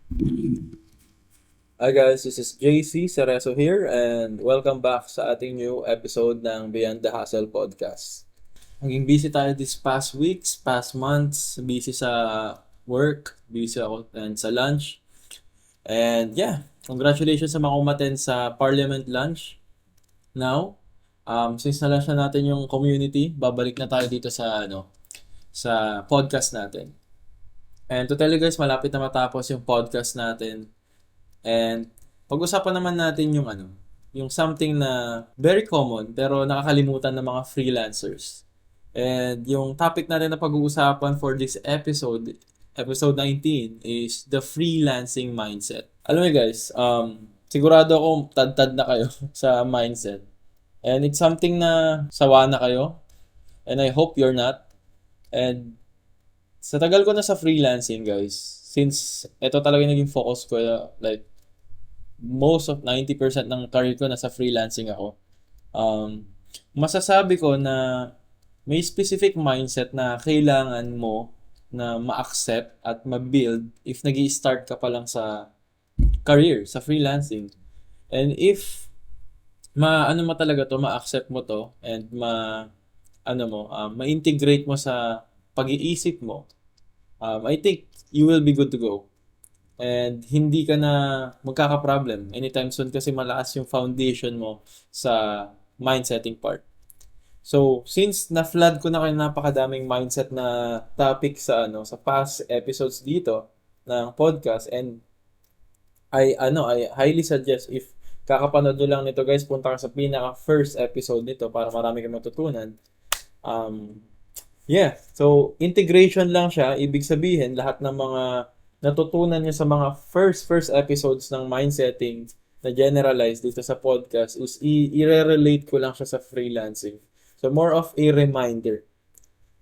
Hi guys, this is JC Cerezo here and welcome back sa ating new episode ng Beyond the Hustle podcast. Naging busy tayo this past weeks, past months, busy sa work, busy ako and sa lunch. And yeah, congratulations sa mga umattend sa Parliament lunch. Now, since na-launch na natin yung community, babalik na tayo dito sa podcast natin. And to tell you guys, malapit na matapos yung podcast natin. And pag-usapan naman natin yung something na very common pero nakakalimutan ng mga freelancers. And yung topic natin na pag-uusapan for this episode 19, is the freelancing mindset. Alam mo guys, sigurado ako tad-tad na kayo sa mindset. And it's something na sawa na kayo. And I hope you're not. And sa tagal ko na sa freelancing guys, since ito talaga yung naging focus ko, like most of 90% ng career ko nasa freelancing ako. Masasabi ko na may specific mindset na kailangan mo na ma-accept at ma-build if nag start ka pa lang sa career, sa freelancing. And if ano mo talaga to, ma-accept mo to and ma-integrate mo sa pag-iisip mo, I think you will be good to go. And hindi ka na magkaka-problem anytime soon kasi malakas yung foundation mo sa mindsetting part. So, since na-flood ko na kayo napakadaming mindset na topic sa past episodes dito ng podcast, and I highly suggest if kakapanood nyo lang nito guys, punta ka sa pinaka first episode nito para marami kang matutunan. Yeah, so integration lang siya, ibig sabihin lahat ng mga natutunan niyo sa mga first episodes ng mindsetting na generalized dito sa podcast is i-relate ko lang siya sa freelancing. So more of a reminder.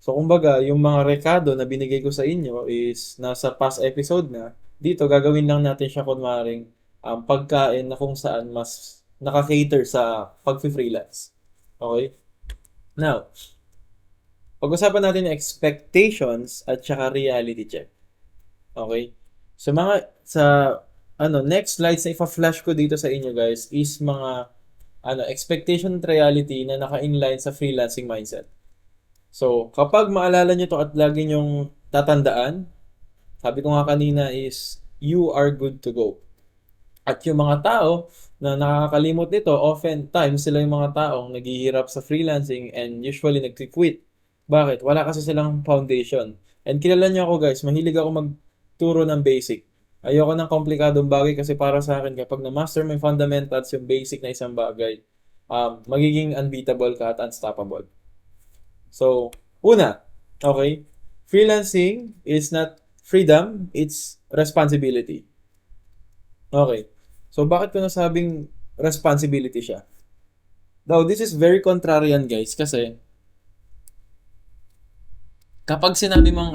So kumbaga, yung mga rekado na binigay ko sa inyo is nasa past episode na. Dito gagawin lang natin siya kunwaring pagkain na kung saan mas naka-cater sa pag-freelance. Okay? Now, pag-usapan natin yung expectations at saka reality check. Okay? Next slides na ipa-flash ko dito sa inyo guys is mga expectation at reality na naka-inline sa freelancing mindset. So, kapag maalala nyo to at lagi nyong tatandaan, sabi ko nga kanina is you are good to go. At yung mga tao na nakakalimot nito, oftentimes sila yung mga taong naghihirap sa freelancing and usually nag-quit. Bakit? Wala kasi silang foundation. And kilala niyo ako guys, mahilig ako magturo ng basic. Ayoko ng komplikadong bagay kasi para sa akin kapag na-master mo yung fundamentals, yung basic na isang bagay, magiging unbeatable ka at unstoppable. So, una, okay, freelancing is not freedom, it's responsibility. Okay. So, bakit ko nasabing responsibility siya? Now, this is very contrarian guys kasi kapag sinabi mong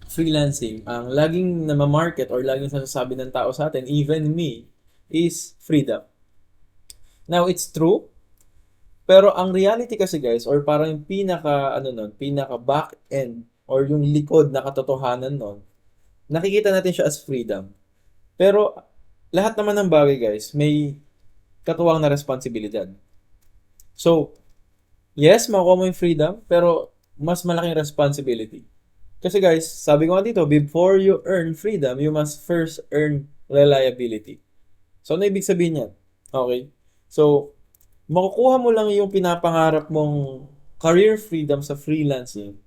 freelancing, ang laging na-market or laging sasasabi ng tao sa atin, even me, is freedom. Now, it's true, pero ang reality kasi guys, or parang yung pinaka back end, or yung likod na katotohanan nun, nakikita natin siya as freedom. Pero, lahat naman ng bagay guys, may katuwang na responsibilidad. So, yes, makukuha mo yung freedom, pero mas malaking responsibility. Kasi guys, sabi ko nga dito, before you earn freedom, you must first earn reliability. So, ano ibig sabihin yan? Okay? So, makukuha mo lang yung pinapangarap mong career freedom sa freelancing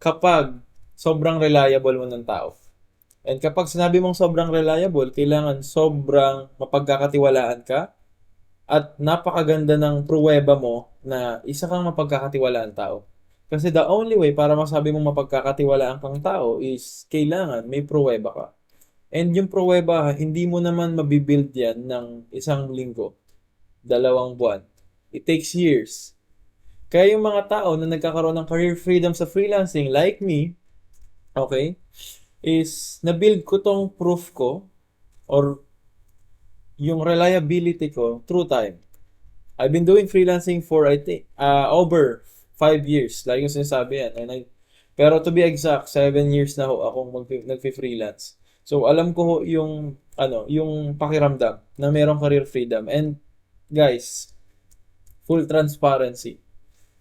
kapag sobrang reliable mo ng tao. And kapag sinabi mong sobrang reliable, kailangan sobrang mapagkakatiwalaan ka at napakaganda ng pruweba mo na isa kang mapagkakatiwalaan tao. Kasi the only way para masabi mong mapagkakatiwalaan kang tao is kailangan may pruweba ka. And yung pruweba, hindi mo naman mabibuild yan ng isang linggo, 2 buwan. It takes years. Kaya yung mga tao na nagkakaroon ng career freedom sa freelancing like me, okay, is na-build ko tong proof ko or yung reliability ko through time. I've been doing freelancing for I think over 5 years. Lagi yung sinasabi yan. Pero to be exact, 7 years na ho akong nagfi-freelance. So, alam ko yung pakiramdam na merong career freedom. And, guys, full transparency.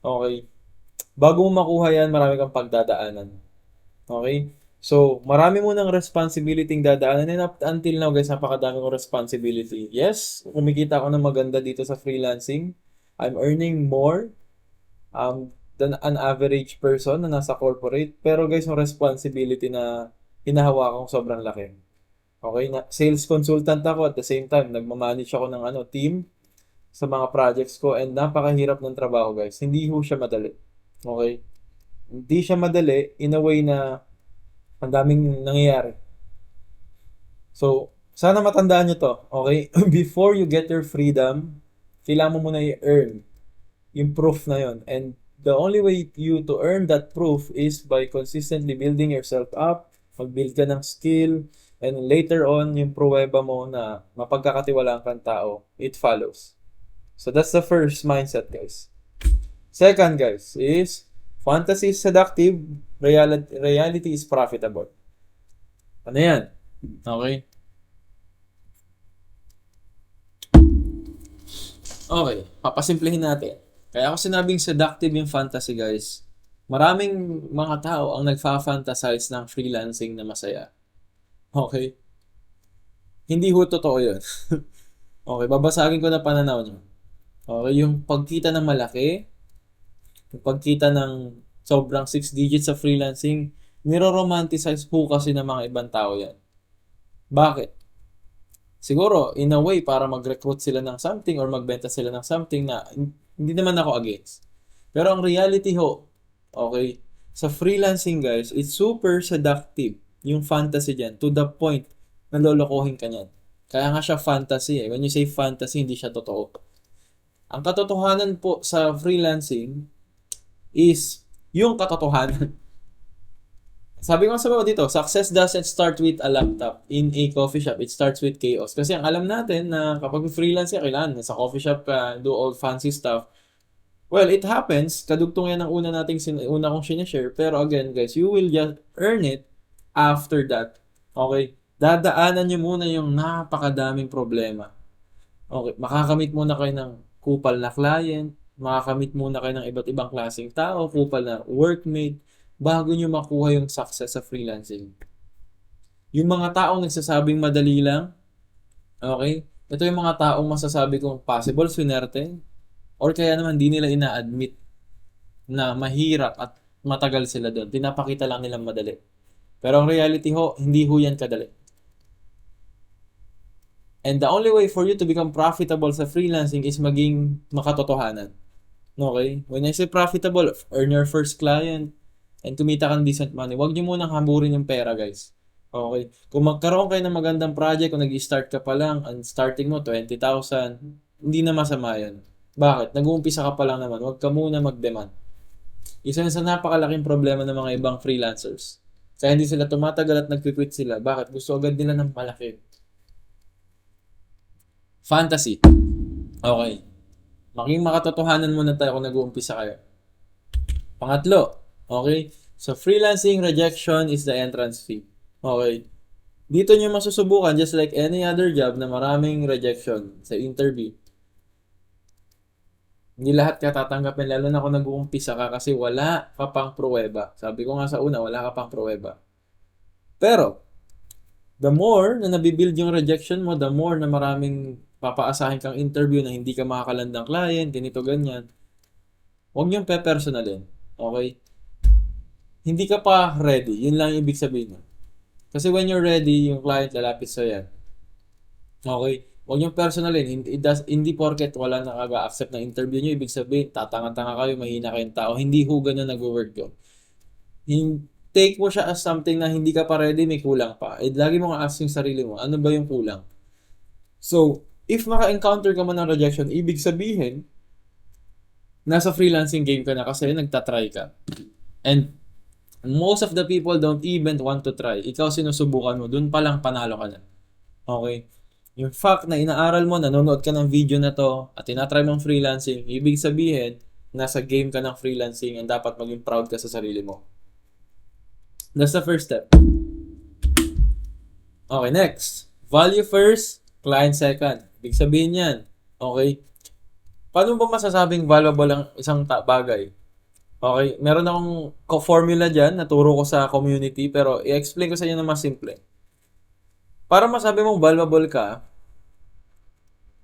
Okay? Bago mo makuha yan, marami kang pagdadaanan. Okay? So, marami mo ng responsibility dadaanan. And up until now, guys, napakadami kong responsibility. Yes, kumikita ako ng maganda dito sa freelancing. I'm earning more than an average person na nasa corporate. Pero guys, yung responsibility na hinahawakan ko sobrang laki. Okay? Sales consultant ako at the same time, nagmamanage ako ng team sa mga projects ko and napakahirap ng trabaho, guys. Hindi ho siya madali. Okay? Hindi siya madali in a way na ang daming nangyayari. So, sana matandaan nyo to, okay? Before you get your freedom, kailangan mo muna i-earn yung proof na yon. And the only way you to earn that proof is by consistently building yourself up, mag-build ka ng skill, and later on, yung pruweba mo na mapagkakatiwalaan kang tao, it follows. So, that's the first mindset, guys. Second, guys, is fantasy is seductive, reality is profitable. Ano yan? Okay? Okay, papasimplihin natin. Kaya ako sinabing seductive yung fantasy, guys. Maraming mga tao ang nagfa-fantasize ng freelancing na masaya. Okay? Hindi ho totoo yun. Okay, babasagin ko na pananaw nyo. Okay, yung pagkita ng malaki, yung pagkita ng sobrang 6 digits sa freelancing, niro-romanticize po kasi ng mga ibang tao yan. Bakit? Siguro, in a way, para mag-recruit sila ng something or magbenta sila ng something na hindi naman ako against. Pero ang reality ho, okay, sa freelancing, guys, it's super seductive yung fantasy dyan to the point na lolokohin ka niyan. Kaya nga siya fantasy eh. When you say fantasy, hindi siya totoo. Ang katotohanan po sa freelancing is yung katotohanan. Sabi ko sa baba dito, success doesn't start with a laptop in a coffee shop. It starts with chaos. Kasi ang alam natin na kapag freelance ka, kailangan sa coffee shop ka, do all fancy stuff. Well, it happens. Kadugtong yan ang una kong sinishare. Pero again, guys, you will just earn it after that. Okay? Dadaanan nyo muna yung napakadaming problema. Okay? Makakamit muna kayo ng kupal na client. Makakamit muna kayo ng iba't ibang klaseng tao. Kupal na workmate. Bago nyo makuha yung success sa freelancing. Yung mga taong nagsasabing madali lang, okay? Ito yung mga taong masasabi kong possible swinerte, or kaya naman di nila ina-admit na mahirap at matagal sila doon. Pinapakita lang nilang madali. Pero ang reality ho, hindi ho yan kadali. And the only way for you to become profitable sa freelancing is maging makatotohanan. Okay? When I say profitable, earn your first client, and kumita kang decent money, huwag nyo munang hamurin yung pera, guys. Okay? Kung magkaroon kayo ng magandang project, kung nag-start ka pa lang, and starting mo 20,000, hindi na masama yun. Bakit? Nag-uumpisa ka pa lang naman, huwag ka muna mag-demand. Isa yun sa napakalaking problema ng mga ibang freelancers. Kaya hindi sila tumatagal at nag-quit sila. Bakit? Gusto agad nila ng malaki. Fantasy. Okay. Maging makatotohanan muna tayo kung nag-uumpisa kayo. Pangatlo, okay? So, freelancing rejection is the entrance fee. Okay? Dito nyo masusubukan just like any other job na maraming rejection sa interview. Hindi lahat ka tatanggapin, lalo na kung nag-uumpisa ka kasi wala ka pang pruweba. Sabi ko nga sa una, wala ka pang pruweba. Pero, the more na nabibuild yung rejection mo, the more na maraming papaasahin kang interview na hindi ka makakalandang client, ganito, ganyan. Huwag niyong pe-personalin. Okay? Hindi ka pa ready. Yun lang yung ibig sabihin. Kasi when you're ready, yung client lalapit sa yan. Okay? Huwag yung personalin. Hindi porket wala na kag-accept ng interview nyo, ibig sabihin, tatanga-tanga kayo, mahina kayong tao. Hindi ho ganun nag-work yun. Take mo siya as something na hindi ka pa ready, may kulang pa. Lagi mo nga ask yung sarili mo, ano ba yung kulang? So, if maka-encounter ka man ng rejection, ibig sabihin, nasa freelancing game ka na kasi nagtatry ka. And most of the people don't even want to try. Ikaw sinusubukan mo, dun pa lang panalo ka na. Okay? Yung fact na inaaral mo, nanonood ka ng video na to, at tinatry mong freelancing, ibig sabihin, nasa game ka ng freelancing and dapat maging proud ka sa sarili mo. That's the first step. Okay, next. Value first, client second. Ibig sabihin yan. Okay? Paano ba masasabing valuable ang isang bagay? Okay, meron akong formula dyan, naturo ko sa community, pero i-explain ko sa inyo na mas simple. Para masabi mong valuable ka,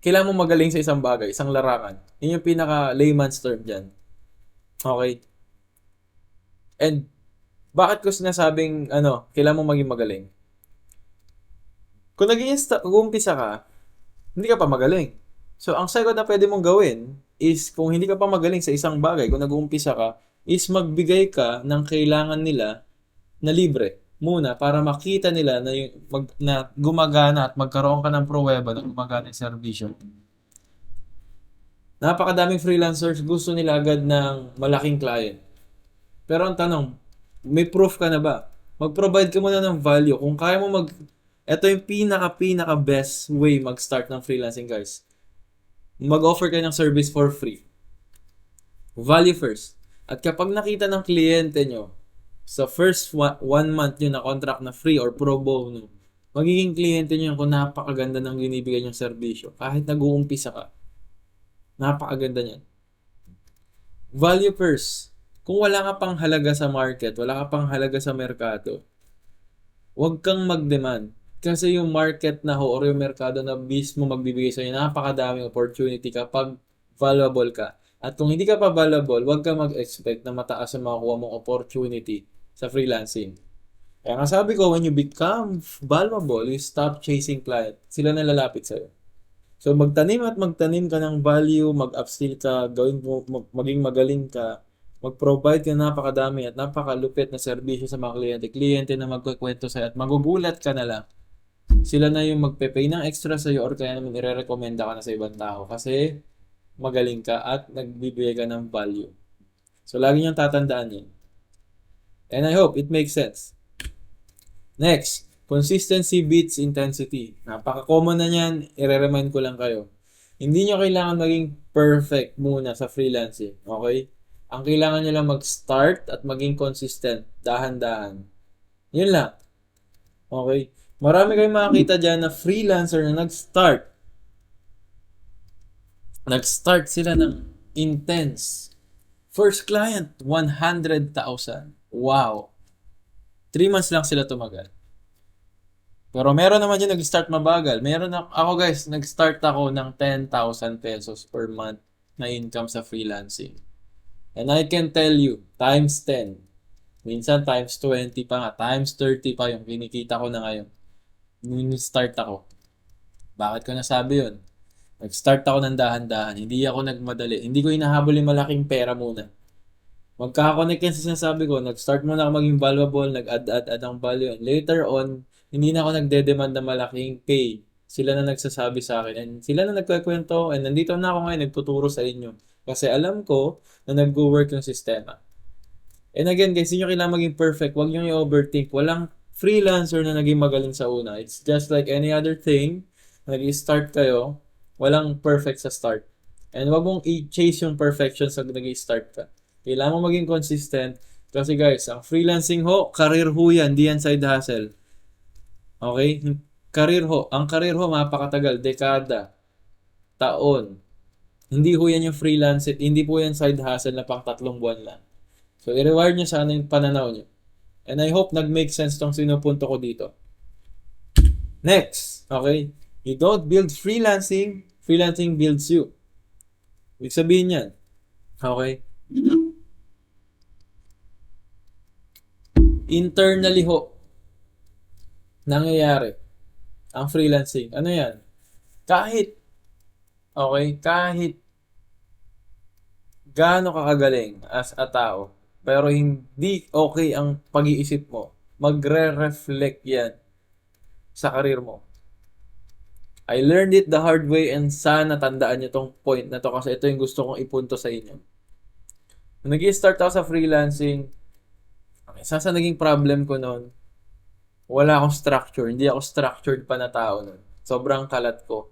kailangan mo magaling sa isang bagay, isang larangan. Yun yung pinaka layman's term dyan. Okay? And bakit ko sinasabing, kailangan mo maging magaling? Kung nag-uumpisa ka, hindi ka pa magaling. So, ang second na pwede mong gawin is, kung hindi ka pa magaling sa isang bagay, kung nag-uumpisa ka, is magbigay ka ng kailangan nila na libre muna para makita nila na gumagana at magkaroon ka ng pruweba na gumagana yung servisyo. Napakadaming freelancers gusto nila agad ng malaking client. Pero ang tanong, may proof ka na ba? Mag-provide ka muna ng value. Kung kaya mo ito yung pinaka best way mag-start ng freelancing, guys. Mag-offer kayo ng service for free. Value first. At kapag nakita ng kliyente nyo, sa first one month nyo na contract na free or pro bono, magiging kliyente nyo kung napakaganda ng binibigay nyong serbisyo. Kahit nag-uumpisa ka. Napakaganda niyan. Value first. Kung wala ka pang halaga sa market, wala ka pang halaga sa merkado, huwag kang mag-demand. Kasi yung market na or yung merkado na mismo magbibigay sa'yo, napakadaming opportunity kapag valuable ka. At kung hindi ka pa valuable, huwag kang mag-expect na mataas ang makukuha mong opportunity sa freelancing. Kaya nga sabi ko, when you become valuable, you stop chasing client. Sila na lalapit sa'yo. So magtanim ka ng value, mag-upskill ka, maging magaling ka, mag-provide ka napakadami at napakalupit na serbisyo sa mga kliyente. Kliyente na magkukwento sa'yo at magugulat ka na lang. Sila na yung magpe-pay ng extra sa'yo or kaya naman i-recommenda ka na sa ibang tao kasi magaling ka at nagbibigay ka ng value. So lagi niyong tatandaan yun. And I hope it makes sense. Next, consistency beats intensity. Napaka-common na niyan, i-remind ko lang kayo. Hindi nyo kailangan maging perfect muna sa freelancing, okay? Ang kailangan nyo lang mag-start at maging consistent, dahan-dahan. Yun lang. Okay? Marami kayong makakita dyan na freelancer na nag-start. Nag-start sila ng intense. First client, 100,000. Wow. 3 months lang sila tumagal. Pero meron naman yung nag-start mabagal. Ako guys, nag-start ako ng 10,000 pesos per month na income sa freelancing. And I can tell you, times 10. Minsan times 20 pa nga, times 30 pa yung kinikita ko na ngayon. Nag-start ako. Bakit ko nasabi yun? Nag-start ako ng dahan-dahan. Hindi ako nagmadali. Hindi ko hinahabol yung malaking pera muna. Magkaka-connect yan sa sinasabi ko. Nag-start muna ako maging valuable, nag-add ang value. And later on, hindi na ako nagde-demand ng malaking pay. Sila na nagsasabi sa akin. And sila na nagkakwento. And nandito na ako ngayon, nagtuturo sa inyo. Kasi alam ko na nag-work yung sistema. And again guys, hindi nyo kailangan maging perfect. Huwag nyo i-overthink. Walang freelancer na naging magaling sa una. It's just like any other thing. Nag-start kayo, walang perfect sa start. And wag mong i-chase yung perfection sa nag-start ka. Kailangan mo maging consistent. Kasi guys, ang freelancing career yan. Di yan side hustle. Okay? Ang career mapakatagal. Dekada. Taon. Hindi yan yung freelancing. Hindi po yan side hustle na pang 3 buwan lang. So, i-reward nyo sana yung pananaw nyo. And I hope nag-make sense tong sinupunto ko dito. Next. Okay? You don't build freelancing. Freelancing builds you. Ibig sabihin yan. Okay? Internally nangyayari ang freelancing. Ano yan? Kahit gaano ka kagaling as a tao, pero hindi okay ang pag-iisip mo, magre-reflect yan sa karir mo. I learned it the hard way and sana tandaan nyo tong point na to kasi ito yung gusto kong ipunto sa inyo. Nung nag-start ako sa freelancing, isa sa naging problem ko noon, wala akong structure. Hindi ako structured pa na tao noon. Sobrang kalat ko.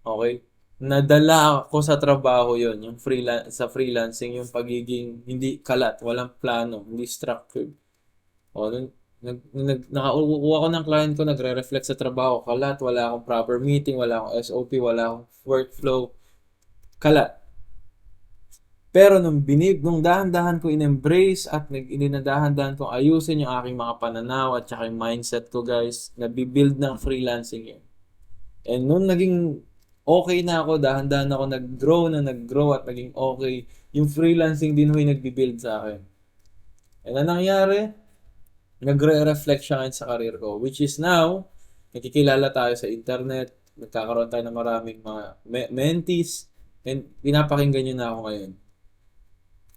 Okay? Nadala ako sa trabaho yon, yung sa freelancing, yung pagiging hindi kalat, walang plano, hindi structured. O, Nakakuha ko ng client ko, nagre-reflect sa trabaho, kalat, wala akong proper meeting, wala akong SOP, wala akong workflow, kalat. Pero nung dahan-dahan ko in-embrace at dahan-dahan kong ayusin yung aking mga pananaw at saka yung mindset ko, guys, nabibuild ng freelancing yun. And nung naging okay na ako, dahan-dahan ako nag-grow at naging okay, yung freelancing din yung nagbibuild sa akin. And ang nangyari, nagre-reflect siya ngayon sa career ko, which is now, nakikilala tayo sa internet, nagkakaroon tayo ng maraming mga mentees, and pinapakinggan nyo na ako ngayon.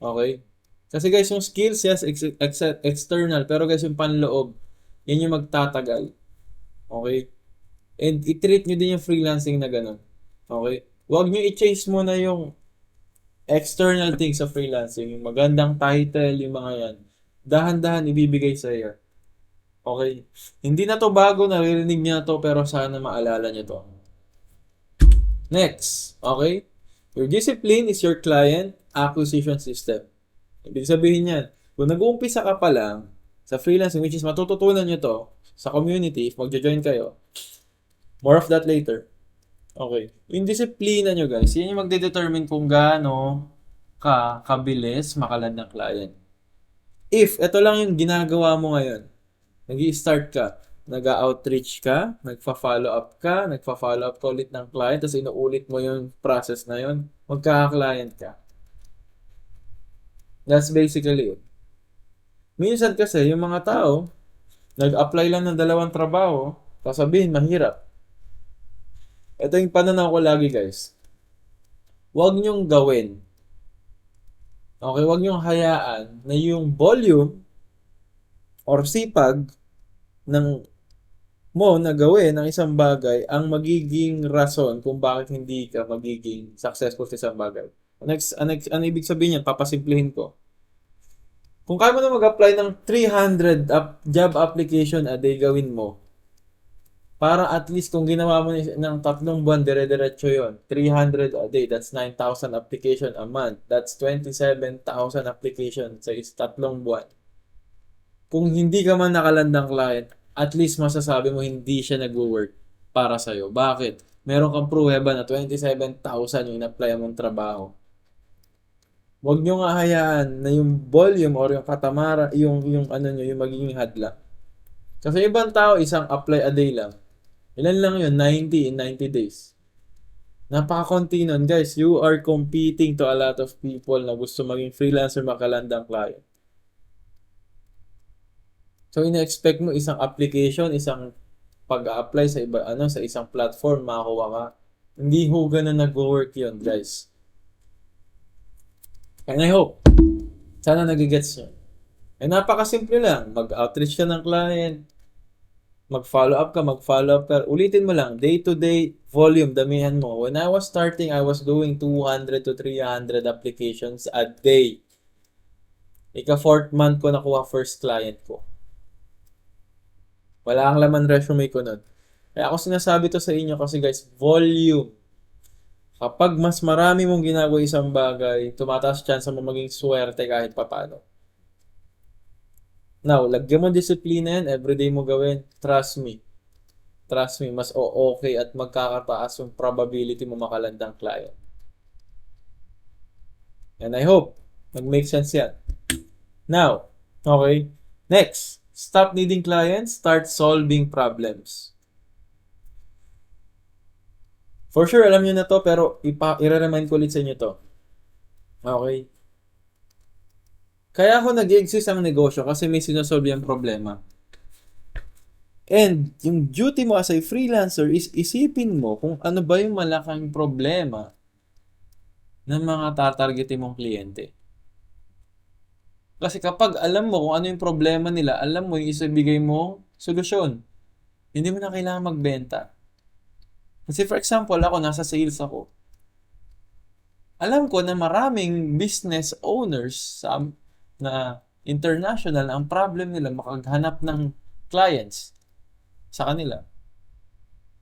Okay? Kasi guys, yung skills, yes, external, pero guys, yung panloob, yan yung magtatagal. Okay? And i-treat nyo din yung freelancing na ganun. Okay? Huwag nyo i-chase mo na yung external things sa freelancing, yung magandang title, yung mga yan. Dahan-dahan ibibigay sa iyo. Okay? Hindi na to bago, naririnig niyo na to, pero sana maalala niyo to. Next, okay? Your discipline is your client acquisition system. Ibig sabihin yan, kung nag-uumpisa ka pa lang sa freelancing, which is matututunan nyo to sa community, if magjo-join kayo, more of that later. Okay. Yung disiplina nyo guys, yan yung magdedetermine kung gaano kabilis makaland ng client. If ito lang yung ginagawa mo ngayon, nag-i-start ka, nag-outreach ka, nagfa-follow up ka ulit ng client, tapos inuulit mo yung process na yun, magkaka-client ka. That's basically it. Minsan kasi, yung mga tao, nag-apply lang ng 2 trabaho, sasabihin, mahirap. Ito yung pananaw ko lagi, guys. Huwag nyong gawin. Okay, huwag nyong hayaan na yung volume or sipag ng mo na gawin ng isang bagay ang magiging rason kung bakit hindi ka magiging successful sa isang bagay. Ano ibig sabihin yan? Papasimplihin ko. Kung kaya mo na mag-apply ng 300 job application a day, gawin mo. Para at least kung ginawa mo ng 3 buwan, dire-diretso yun. 300 a day, that's 9,000 application a month. That's 27,000 application sa 3 buwan. Kung hindi ka man nakalandang client, at least masasabi mo hindi siya nag-work para sa'yo. Bakit? Meron kang pruweba na 27,000 yung in-apply mong trabaho. Huwag nyo nga hayaan na yung volume or yung katamara, yung magiging hadlang. Kasi ibang tao, isang apply a day lang. Ilan lang yun? 90 in 90 days. Napaka-konti nun, guys. You are competing to a lot of people na gusto maging freelancer, makalandang client. So, ina-expect mo isang application, isang pag-apply sa sa isang platform, makakuha ka. Hindi ho ganun nag-work yun, guys. And I hope, sana nagigets nyo. Eh, napakasimple lang. Mag-outreach ka ng client, mag-follow up ka. Ulitin mo lang, day-to-day, volume, damihan mo. When I was starting, I was doing 200 to 300 applications a day. Ika-4th month ko nakuha first client ko. Wala ang laman resume ko nun. Kaya ako sinasabi to sa inyo kasi guys, volume. Kapag mas marami mong ginagawa isang bagay, tumataas chance mo maging swerte kahit papano. Now, lagyan mo disiplina yan, everyday mo gawin. Trust me, mas okay at magkakataas yung probability mo makalandang client. And I hope, mag-make sense yan. Now, okay, next, stop needing clients, start solving problems. For sure, alam nyo na to, pero i-remind ko ulit sa inyo to. Okay? Kaya ako nag-exist ang negosyo kasi may sinosolve yung problema. And yung duty mo as a freelancer is isipin mo kung ano ba yung malaking problema ng mga tatargetin mong kliyente. Kasi kapag alam mo kung ano yung problema nila, alam mo yung isibigay mong solusyon. Hindi mo na kailangan magbenta. Kasi for example, ako nasa sales ako. Alam ko na maraming business owners na international, ang problem nila makaghanap ng clients sa kanila.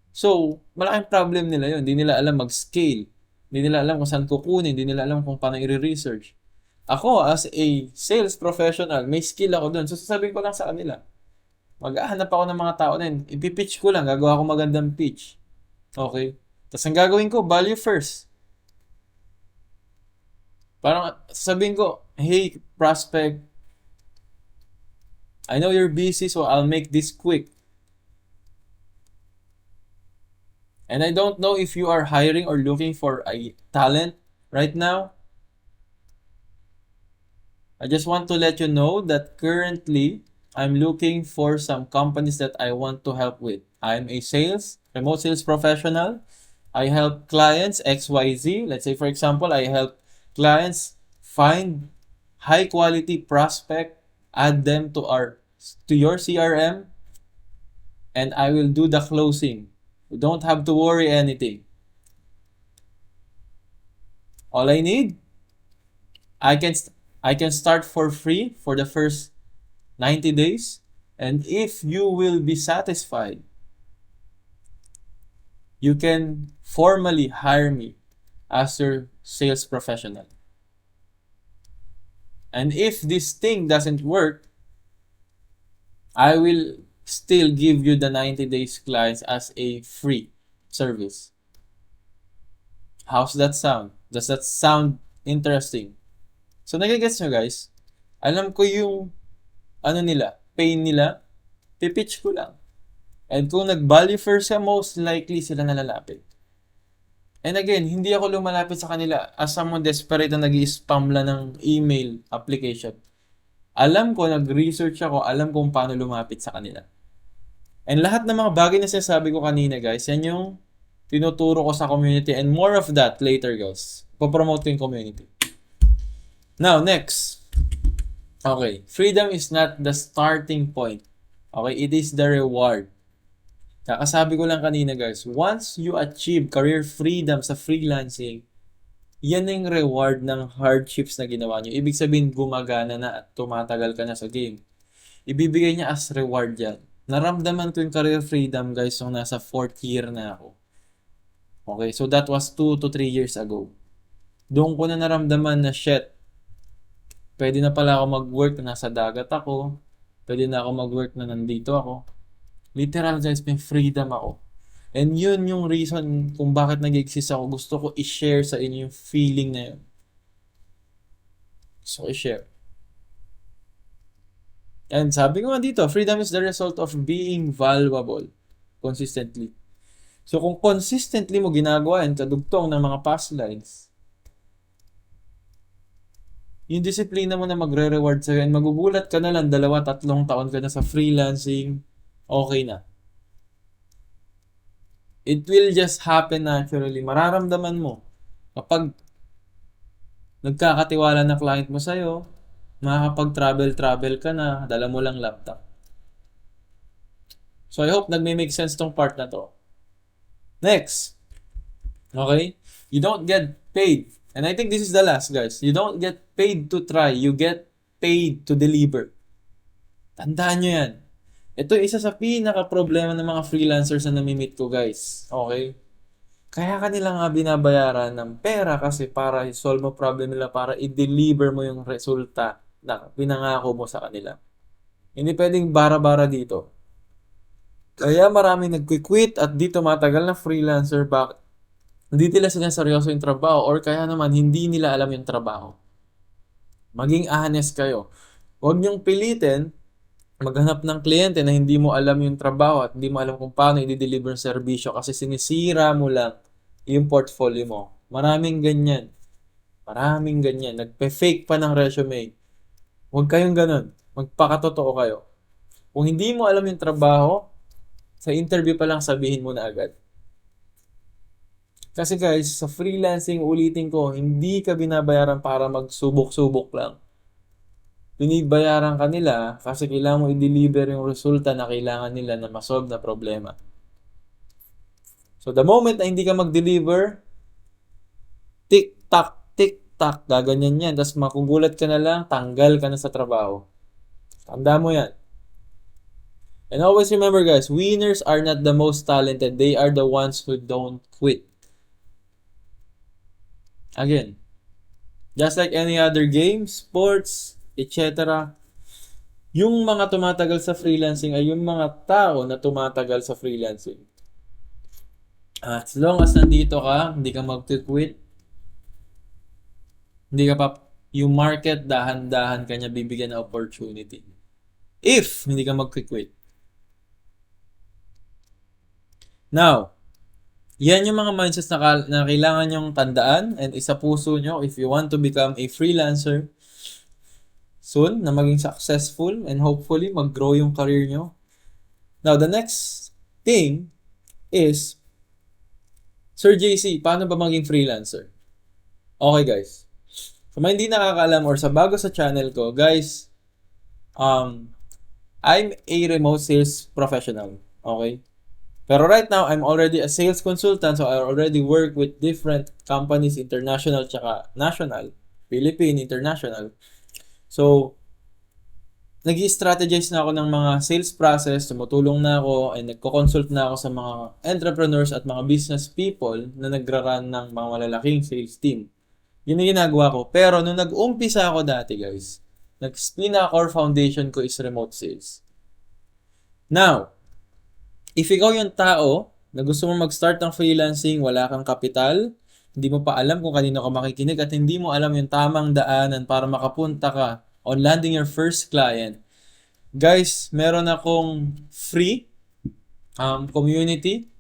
So, malaking problem nila yun. Hindi nila alam mag-scale. Hindi nila alam kung saan kukunin. Hindi nila alam kung paano i-research. Ako, as a sales professional, may skill ako doon. So, sasabihin ko lang sa kanila. Maghahanap ako ng mga tao na yun. Ipipitch ko lang. Gagawa ko magandang pitch. Okay? Tapos ang gagawin ko, value first. Parang sabihin ko, hey, prospect, I know you're busy, so I'll make this quick. And I don't know if you are hiring or looking for a talent right now. I just want to let you know that currently, I'm looking for some companies that I want to help with. I'm a remote sales professional. I help clients XYZ. Let's say, for example, I help clients find high quality prospect, add them to your CRM, and I will do the closing. You don't have to worry anything. All I need, I can I can start for free for the first 90 days, and if you will be satisfied, you can formally hire me as your sales professional. And if this thing doesn't work, I will still give you the 90 days clients as a free service. How's that sound? Does that sound interesting? So nagigets nyo guys? Alam ko yung pain nila, pipitch ko lang. And kung nag-value first ka, most likely sila nalalapit. And again, hindi ako lumalapit sa kanila as someone desperate na nag-i-spam lang ng email application. Alam ko, nag-research ako, alam kung paano lumapit sa kanila. And lahat ng mga bagay na sinasabi ko kanina guys, yan yung tinuturo ko sa community, and more of that later guys. Popromote ko yung community. Now, next. Okay, freedom is not the starting point. Okay, it is the reward. Kakasabi ko lang kanina guys, once you achieve career freedom sa freelancing, yan yung reward ng hardships na ginawa nyo. Ibig sabihin, gumagana na at tumatagal ka na sa game. Ibibigay niya as reward yan. Naramdaman ko yung career freedom guys nung nasa 4th year na ako. Okay, so that was 2 to 3 years ago. Doon ko na naramdaman na shit, pwede na pala ako mag-work na nasa dagat ako. Pwede na ako mag-work na nandito ako. Literal guys, may freedom ako. And yun yung reason kung bakit nag-exist ako. Gusto ko i-share sa inyo yung feeling na yun. So, i-share. And sabi ko nga dito, freedom is the result of being valuable consistently. So, kung consistently mo ginagawa yan, kadugtong ng mga past lives, yung disiplina mo na magre-reward sa'yo, and magugulat ka na lang 2-3 taon ka na sa freelancing, okay na. It will just happen naturally. Mararamdaman mo kapag nagkakatiwala na client mo sa'yo, makakapag-travel ka na, dala mo lang laptop. So I hope nagme-make sense tong part na to. Next. Okay? You don't get paid. And I think this is the last, guys. You don't get paid to try. You get paid to deliver. Tandaan nyo yan. Ito isa sa pinaka-problema ng mga freelancers na nami-meet ko, guys. Okay? Kaya kanila nga binabayaran ng pera kasi para i-solve mo problem nila, para i-deliver mo yung resulta na pinangako mo sa kanila. Hindi pwedeng bara-bara dito. Kaya maraming nag-quit at dito matagal na freelancer. Bakit? Hindi nila sinaseryoso yung trabaho, or kaya naman hindi nila alam yung trabaho. Maging honest kayo. Huwag niyong pilitin maghanap ng kliyente na hindi mo alam yung trabaho at hindi mo alam kung paano i-deliver yung serbisyo kasi sinisira mo lang yung portfolio mo. Maraming ganyan. Nagpe-fake pa ng resume. Huwag kayong ganun. Magpakatotoo kayo. Kung hindi mo alam yung trabaho, sa interview pa lang sabihin mo na agad. Kasi guys, sa freelancing, ulitin ko, hindi ka binabayaran para magsubok-subok lang. Binibayaran ka nila kasi kailangan mo i-deliver yung resulta na kailangan nila na masolve na problema. So the moment na hindi ka mag-deliver, tik-tak, gaganyan yan. Tapos makugulat ka na lang, tanggal ka na sa trabaho. Tanda mo yan. And always remember guys, winners are not the most talented. They are the ones who don't quit. Again, just like any other game, sports, etc., Yung mga tumatagal sa freelancing ay yung mga tao na tumatagal sa freelancing. As long as nandito ka, hindi ka mag-quit, hindi ka pa, yung market, dahan-dahan kanya bibigyan ng opportunity. If hindi ka mag-quit. Now, yan yung mga mindsets na kailangan nyong tandaan and isa puso nyo if you want to become a freelancer soon, na maging successful and hopefully mag-grow yung career nyo. Now, the next thing is, Sir JC, paano ba maging freelancer? Okay guys. Sa mga hindi nakakaalam or sa bago sa channel ko, guys, I'm a remote sales professional. Okay? Pero right now, I'm already a sales consultant, so I already work with different companies, international tsaka national, Philippine, international. So, nag-i-strategize na ako ng mga sales process, tumutulong na ako, and nagko-consult na ako sa mga entrepreneurs at mga business people na nagra-run ng mga malalaking sales team. Yun yung ginagawa ko. Pero nung nag-umpisa ako dati, guys, pinaka-core foundation ko is remote sales. Now, if ikaw yung tao na gusto mo mag-start ng freelancing, wala kang kapital, hindi mo pa alam kung kanino ka makikinig at hindi mo alam yung tamang daanan para makapunta ka on landing your first client, guys, meron akong free community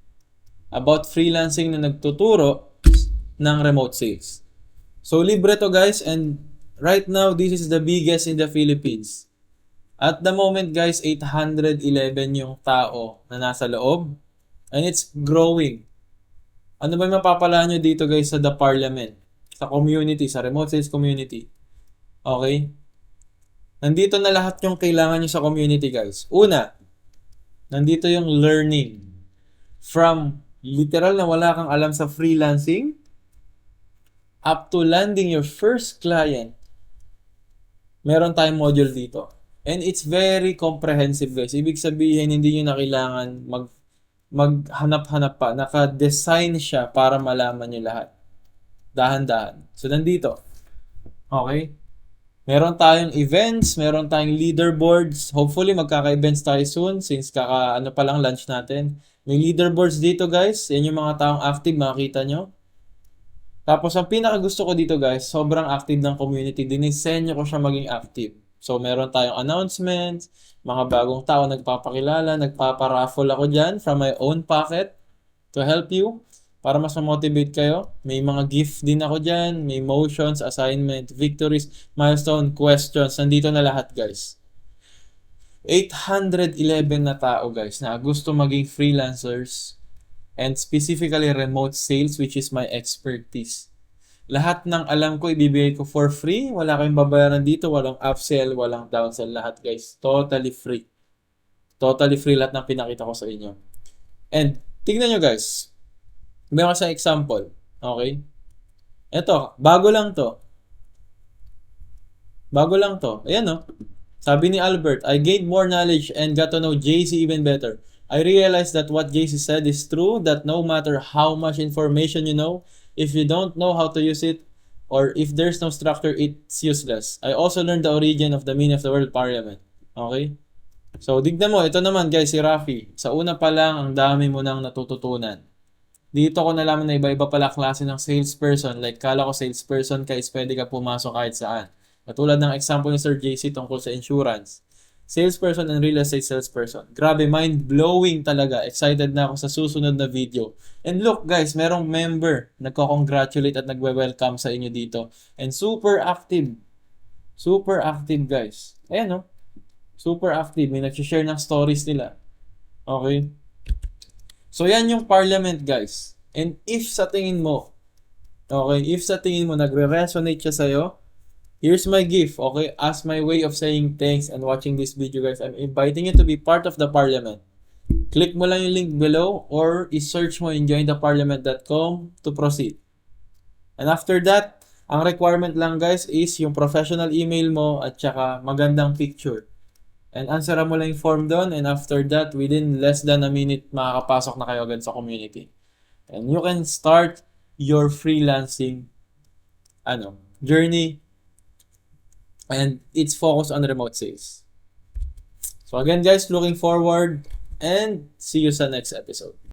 about freelancing na nagtuturo ng remote sales. So, libre to guys, and right now, this is the biggest in the Philippines. At the moment guys, 811 yung tao na nasa loob. And it's growing. Ano ba yung mapapala nyo dito guys sa the parliament? Sa community, sa remote sales community. Okay? Nandito na lahat yung kailangan nyo sa community guys. Una, nandito yung learning. From literal na wala kang alam sa freelancing, up to landing your first client, meron tayong module dito. And it's very comprehensive guys. Ibig sabihin, hindi nyo na kailangan maghanap-hanap pa. Naka-design siya para malaman nyo lahat. Dahan-dahan. So, nandito. Okay? Meron tayong events, meron tayong leaderboards. Hopefully, magkaka-events tayo soon since ano pa lang launch natin. May leaderboards dito guys. Yan yung mga taong active, makikita nyo. Tapos, ang pinaka gusto ko dito guys, sobrang active ng community. Dinisenyo ko siya maging active. So, meron tayong announcements, mga bagong tao nagpapakilala, nagpaparaffle ako dyan from my own pocket to help you para mas ma-motivate kayo. May mga gift din ako dyan, may motions, assignment, victories, milestone, questions. Nandito na lahat guys. 811 na tao guys na gusto maging freelancers and specifically remote sales, which is my expertise. Lahat ng alam ko, ibibigay ko for free. Wala kayong babayaran dito. Walang upsell, walang downsell. Lahat guys. Totally free. Totally free lahat ng pinakita ko sa inyo. And, tignan nyo guys. Meron ko sa example. Okay? Ito, bago lang to. Bago lang to. Ayan no. Sabi ni Albert, I gained more knowledge and got to know JC even better. I realized that what JC said is true, that no matter how much information you know, if you don't know how to use it, or if there's no structure, it's useless. I also learned the origin of the meaning of the word parliament. Okay? So, dignan mo, ito naman guys, si Rafi. Sa una pa lang, ang dami mo nang natututunan. Dito ko nalaman na iba-iba pala klase ng salesperson. Like, kala ko salesperson ka is pwede ka pumasok kahit saan. Katulad ng example ni Sir JC tungkol sa insurance. Salesperson and real estate salesperson. Grabe, mind-blowing talaga. Excited na ako sa susunod na video. And look guys, merong member nagko-congratulate at nagwe-welcome sa inyo dito. And super active. Super active guys. Ayan no. Super active. May nag-share ng stories nila. Okay. So yan yung parliament guys. And if sa tingin mo, nagre-resonate siya sa'yo, here's my gift, okay? As my way of saying thanks and watching this video, guys, I'm inviting you to be part of the parliament. Click mo lang yung link below or i-search mo in jointheparliament.com to proceed. And after that, ang requirement lang, guys, is yung professional email mo at saka magandang picture. And answeran mo lang yung form doon, and after that, within less than a minute, makakapasok na kayo agad sa community. And you can start your freelancing journey. And it's focused on remote sales. So again guys, looking forward and see you sa next episode.